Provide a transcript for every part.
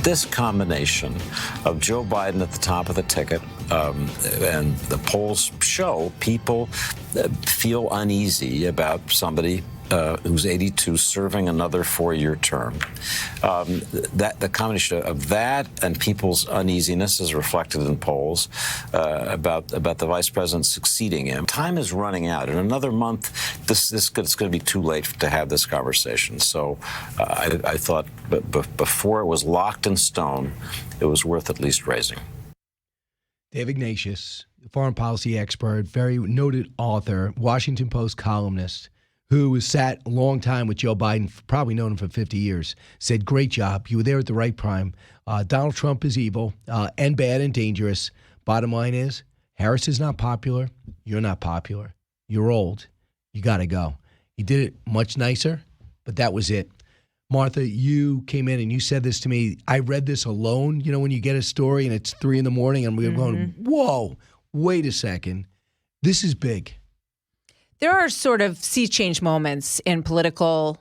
This combination of Joe Biden at the top of the ticket, and the polls show people feel uneasy about somebody who's 82 serving another 4-year term. That the combination of that and people's uneasiness is reflected in polls about the vice president succeeding him. Time is running out. In another month, it's going to be too late to have this conversation. So I thought before it was locked in stone, it was worth at least raising. David Ignatius, foreign policy expert, very noted author, Washington Post columnist, who has sat a long time with Joe Biden, probably known him for 50 years, said, great job. You were there at the right time. Donald Trump is evil and bad and dangerous. Bottom line is, Harris is not popular. You're not popular. You're old. You got to go. He did it much nicer, but that was it. Martha, you came in and you said this to me. I read this alone. You know, when you get a story and it's 3 a.m. and we're going, whoa, wait a second. This is big. There are sort of sea change moments in political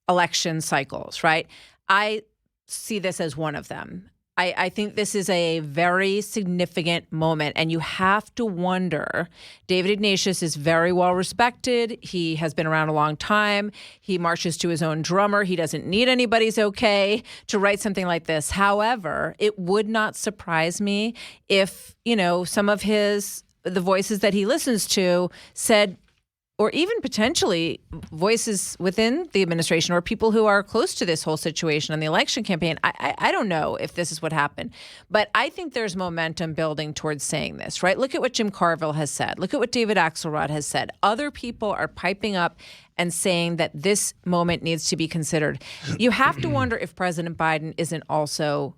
election cycles, right? I see this as one of them. I think this is a very significant moment, and you have to wonder. David Ignatius is very well respected. He has been around a long time. He marches to his own drummer. He doesn't need anybody's okay to write something like this. However, it would not surprise me if, some of the voices that he listens to said, or even potentially voices within the administration or people who are close to this whole situation on the election campaign. I don't know if this is what happened, but I think there's momentum building towards saying this, right? Look at what Jim Carville has said. Look at what David Axelrod has said. Other people are piping up and saying that this moment needs to be considered. You have to wonder if President Biden isn't also,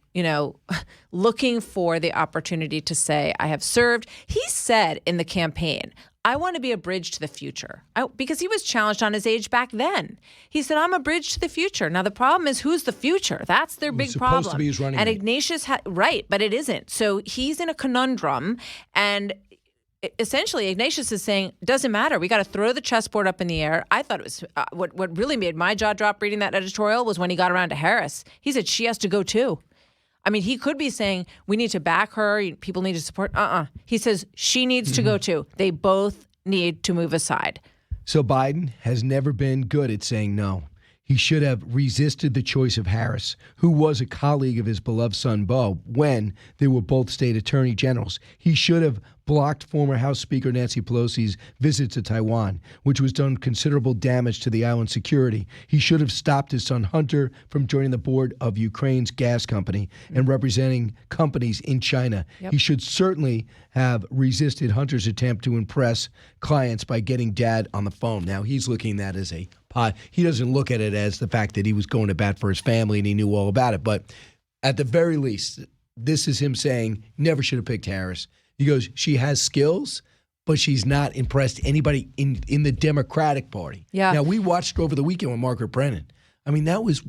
looking for the opportunity to say, I have served. He said in the campaign, I want to be a bridge to the future, because he was challenged on his age back then. He said, I'm a bridge to the future. Now, the problem is, who's the future? That's their big problem. Supposed to be his running mate. And Ignatius, right, but it isn't. So he's in a conundrum. And essentially, Ignatius is saying, doesn't matter. We got to throw the chessboard up in the air. I thought it was what really made my jaw drop reading that editorial was when he got around to Harris. He said, she has to go too. I mean, he could be saying, we need to back her. People need to support. He says, she needs to go too. They both need to move aside. So Biden has never been good at saying no. He should have resisted the choice of Harris, who was a colleague of his beloved son, Beau, when they were both state attorney generals. He should have blocked former House Speaker Nancy Pelosi's visit to Taiwan, which was done considerable damage to the island's security. He should have stopped his son Hunter from joining the board of Ukraine's gas company and representing companies in China. Yep. He should certainly have resisted Hunter's attempt to impress clients by getting dad on the phone. Now, he's looking at that as a pot. He doesn't look at it as the fact that he was going to bat for his family and he knew all about it. But at the very least, this is him saying, never should have picked Harris. He goes, she has skills, but she's not impressed anybody in the Democratic Party. Yeah. Now, we watched over the weekend with Margaret Brennan. I mean, that was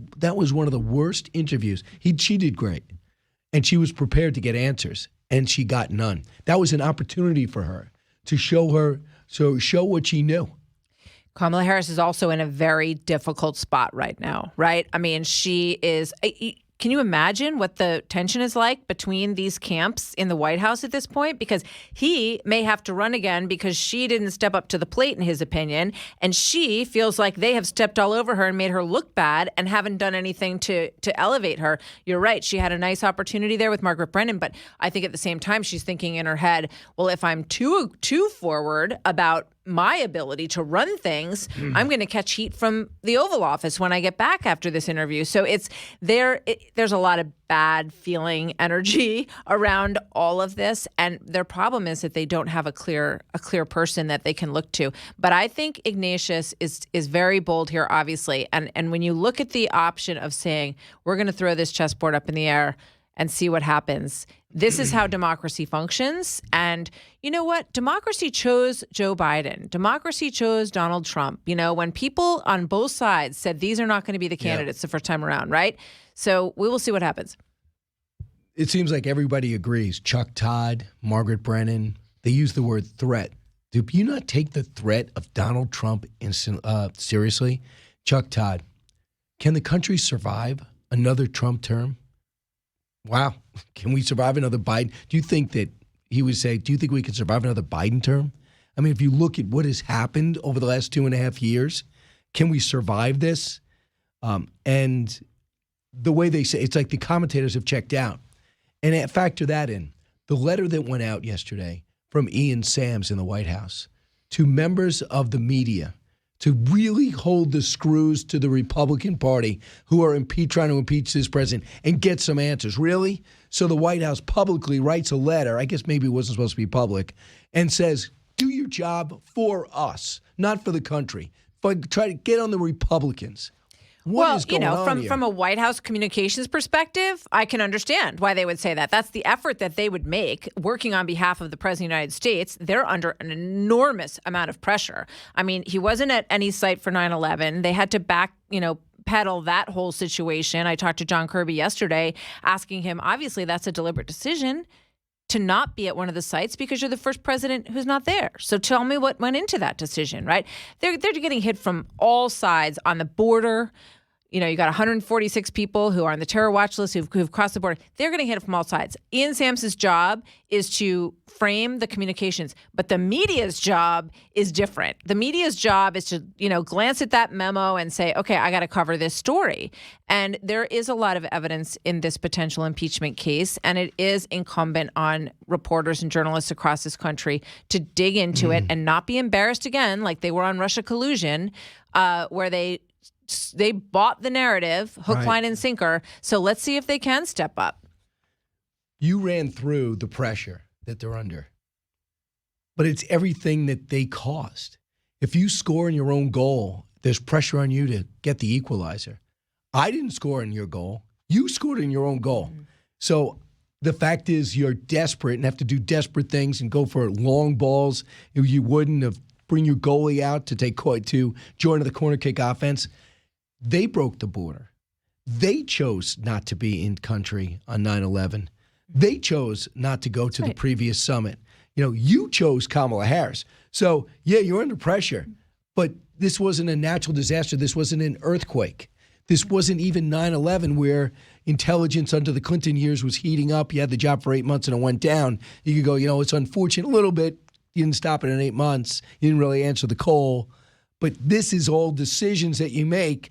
one of the worst interviews. She did great, and she was prepared to get answers, and she got none. That was an opportunity for her to show what she knew. Kamala Harris is also in a very difficult spot right now, right? I mean, she is. Can you imagine what the tension is like between these camps in the White House at this point? Because he may have to run again because she didn't step up to the plate, in his opinion. And she feels like they have stepped all over her and made her look bad and haven't done anything to elevate her. You're right. She had a nice opportunity there with Margaret Brennan. But I think at the same time, she's thinking in her head, well, if I'm too forward about my ability to run things, I'm going to catch heat from the Oval Office when I get back after this interview. So there's a lot of bad feeling energy around all of this. And their problem is that they don't have a clear person that they can look to. But I think Ignatius is very bold here, obviously. And when you look at the option of saying, we're going to throw this chessboard up in the air and see what happens. This is how democracy functions. And you know what? Democracy chose Joe Biden. Democracy chose Donald Trump. When people on both sides said these are not going to be the candidates the first time around, right? So we will see what happens. It seems like everybody agrees. Chuck Todd, Margaret Brennan, they use the word threat. Do you not take the threat of Donald Trump seriously? Chuck Todd, can the country survive another Trump term? Wow. Can we survive another Biden? Do you think that he would say, do you think we can survive another Biden term? I mean, if you look at what has happened over the last 2.5 years, can we survive this? And the way they say, it's like the commentators have checked out. And factor that in. The letter that went out yesterday from Ian Sams in the White House to members of the media to really hold the screws to the Republican Party who are trying to impeach this president and get some answers. Really? So the White House publicly writes a letter, I guess maybe it wasn't supposed to be public, and says, do your job for us, not for the country. But try to get on the Republicans. What is going on here? From a White House communications perspective, I can understand why they would say that. That's the effort that they would make working on behalf of the President of the United States. They're under an enormous amount of pressure. I mean, he wasn't at any site for 9/11. They had to pedal that whole situation. I talked to John Kirby yesterday asking him, obviously, that's a deliberate decision to not be at one of the sites because you're the first president who's not there. So tell me what went into that decision, right? They're getting hit from all sides on the border. You got 146 people who are on the terror watch list who've crossed the border. They're getting hit from all sides. Ian Sams's job is to frame the communications, but the media's job is different. The media's job is to, glance at that memo and say, okay, I got to cover this story. And there is a lot of evidence in this potential impeachment case, and it is incumbent on reporters and journalists across this country to dig into it and not be embarrassed again, like they were on Russia collusion, where they bought the narrative, hook, line, and sinker. So let's see if they can step up. You ran through the pressure that they're under, but it's everything that they caused. If you score in your own goal, there's pressure on you to get the equalizer. I didn't score in your goal. You scored in your own goal. Mm-hmm. So the fact is you're desperate and have to do desperate things and go for long balls. If you wouldn't have bring your goalie out to join the corner kick offense. They broke the border. They chose not to be in country on 9/11. They chose not to go to the previous summit. You chose Kamala Harris. So, yeah, you're under pressure. But this wasn't a natural disaster. This wasn't an earthquake. This wasn't even 9/11 where intelligence under the Clinton years was heating up. You had the job for 8 months and it went down. You could go, it's unfortunate a little bit. You didn't stop it in 8 months. You didn't really answer the call. But this is all decisions that you make.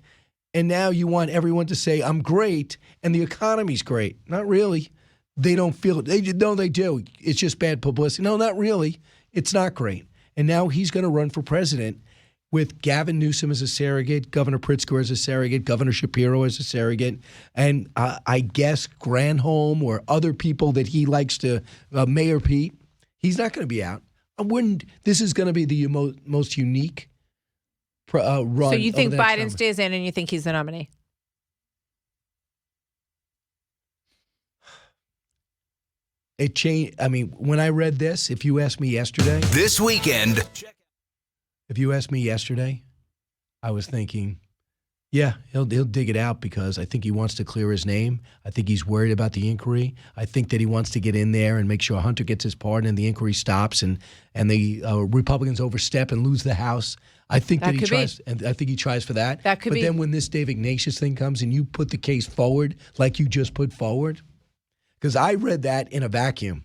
And now you want everyone to say, I'm great, and the economy's great. Not really. They don't feel it. They do. It's just bad publicity. No, not really. It's not great. And now he's going to run for president with Gavin Newsom as a surrogate, Governor Pritzker as a surrogate, Governor Shapiro as a surrogate, and I guess Granholm or other people that he likes to, Mayor Pete. He's not going to be out. This is going to be the most unique run. So you think Biden stays in and you think he's the nominee? It changed. I mean, when I read this, if you asked me yesterday. This weekend. If you asked me yesterday, I was thinking, yeah, he'll dig it out because I think he wants to clear his name. I think he's worried about the inquiry. I think that he wants to get in there and make sure Hunter gets his pardon and the inquiry stops and the Republicans overstep and lose the House. I think that he tries, and I think he tries for that. That could be. But then when this David Ignatius thing comes and you put the case forward like you just put forward, because I read that in a vacuum,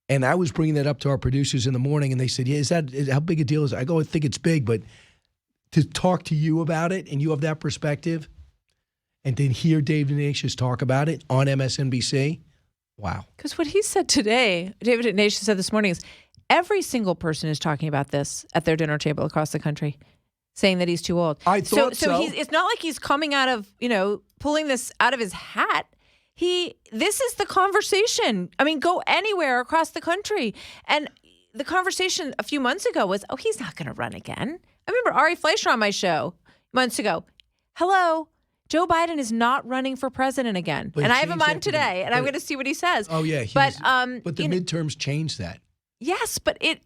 and I was bringing that up to our producers in the morning, and they said, "Yeah, how big a deal is it?" I go, "I think it's big," but to talk to you about it, and you have that perspective, and then hear David Ignatius talk about it on MSNBC, wow. Because what he said today, David Ignatius said this morning, is every single person is talking about this at their dinner table across the country, saying that he's too old. I thought so. It's not like he's coming out of, pulling this out of his hat. This is the conversation. I mean, go anywhere across the country. And the conversation a few months ago was, oh, he's not going to run again. I remember Ari Fleischer on my show months ago. Hello, Joe Biden is not running for president again. And I have him on today, and I'm going to see what he says. Oh, yeah. But the midterms changed that. Yes, but it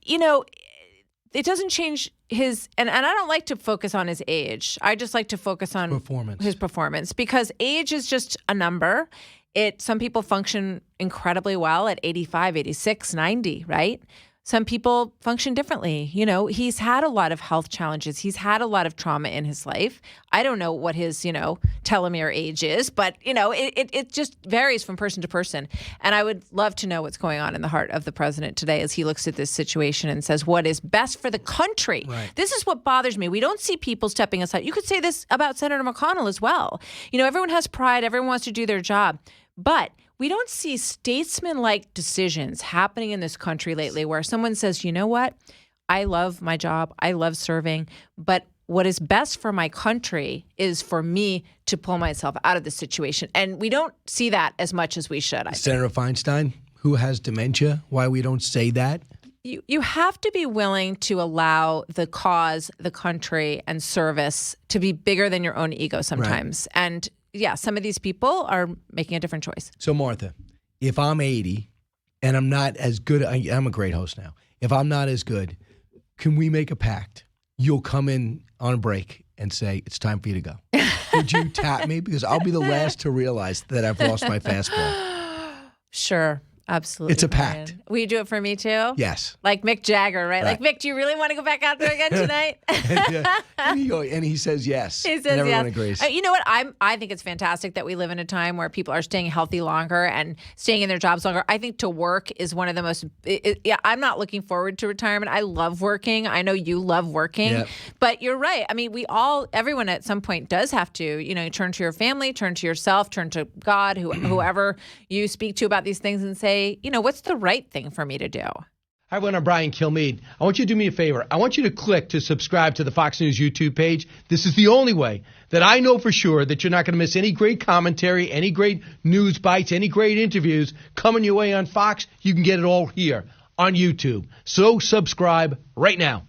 doesn't change his, and I don't like to focus on his age. I just like to focus on his performance because age is just a number. Some people function incredibly well at 85, 86, 90, right? Some people function differently. You know, he's had a lot of health challenges. He's had a lot of trauma in his life. I don't know what his, telomere age is, but, it just varies from person to person. And I would love to know what's going on in the heart of the president today as he looks at this situation and says what is best for the country. Right. This is what bothers me. We don't see people stepping aside. You could say this about Senator McConnell as well. Everyone has pride. Everyone wants to do their job. But we don't see statesman-like decisions happening in this country lately where someone says, you know what? I love my job. I love serving. But what is best for my country is for me to pull myself out of this situation. And we don't see that as much as we should, I think. Senator Feinstein, who has dementia, why we don't say that? You have to be willing to allow the cause, the country, and service to be bigger than your own ego sometimes. Right. And yeah, some of these people are making a different choice. So, Martha, if I'm 80 and I'm not as good, I'm a great host now. If I'm not as good, can we make a pact? You'll come in on a break and say, it's time for you to go. Would you tap me? Because I'll be the last to realize that I've lost my fastball. Sure. Absolutely. It's a pact. Will you do it for me too? Yes. Like Mick Jagger, right? Like, Mick, do you really want to go back out there again tonight? and he says yes. He says and everyone yes. agrees. You know what? I think it's fantastic that we live in a time where people are staying healthy longer and staying in their jobs longer. I think to work is one of the most I'm not looking forward to retirement. I love working. I know you love working. Yep. But you're right. I mean, everyone at some point does have to, turn to your family, turn to yourself, turn to God, whoever you speak to about these things and say, what's the right thing for me to do? Hi, everyone. I'm Brian Kilmeade. I want you to do me a favor. I want you to click to subscribe to the Fox News YouTube page. This is the only way that I know for sure that you're not going to miss any great commentary, any great news bites, any great interviews coming your way on Fox. You can get it all here on YouTube. So subscribe right now.